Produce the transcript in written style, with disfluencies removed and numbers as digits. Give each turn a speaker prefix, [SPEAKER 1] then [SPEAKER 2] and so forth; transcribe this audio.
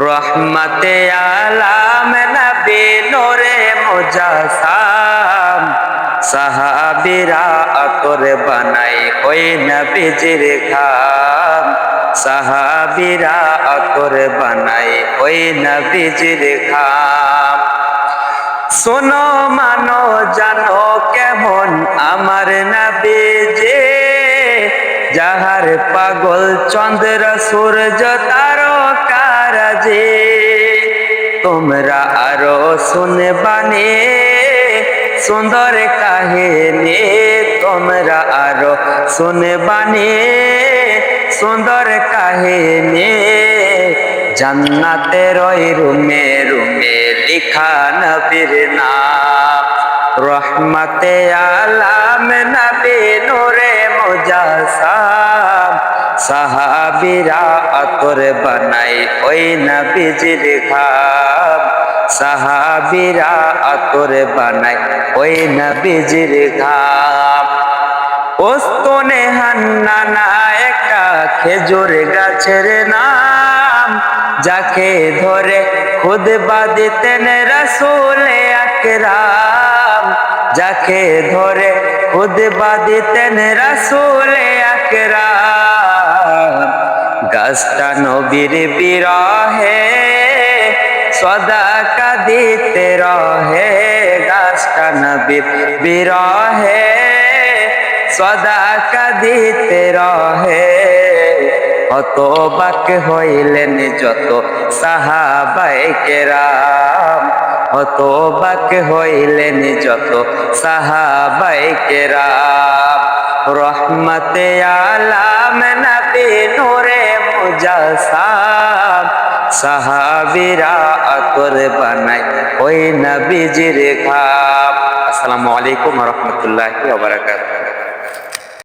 [SPEAKER 1] রহমতে আলাম নবী নূরে মুজাসসাম, সাহাবীরা আতর বানাই ওই নবীজির ঘাম, সাহাবীরা আতর বানাই ওই নবীজির ঘাম। শোনো মানো জানো কেমন আমার নবীজি, যাহার পাগল চন্দ্র সূর্য তারকারাজি। তোমরা আরো শুনবানি সুন্দর কাহিনী, তোমরা আরো শুনবানি সুন্দর কাহিনী। জান্নাতের ওই রুমে রুমে লিখা নবীর নাম, রহমতে আলাম নবী নূরে মুজাসসাম, সাহাবীরা আতর বানাই ওই নবীজির ঘাম, সাহাবীরা আতর বানাই ওই নবীজির ঘাম। ওস্তনে হান্নানা একটা খেজুর গাছের নাম, যাকে ধরে খুতবা দিতেন রাসূল আকরাম, যাকে ধরে খুতবা দিতেন রাসূল আকরাম। গাছটা নবীর বিরহে সদা কাঁদিতে রহে, গাছটা নবীর বিরহে সদা কাঁদিতে রহে। হতবাক হইলেন যত সাহাবায়ে কেরাম, হতবাক হইলেন যত সাহাবায়ে কেরাম। রহমতে আলাম নবী নূরে মুজাসসাম, সাহাবীরা আতর বানাই ওই নবীজির ঘাম। আসসালামু আলাইকুম ওয়া রাহমাতুল্লাহি ওয়া বারাকাতুহু।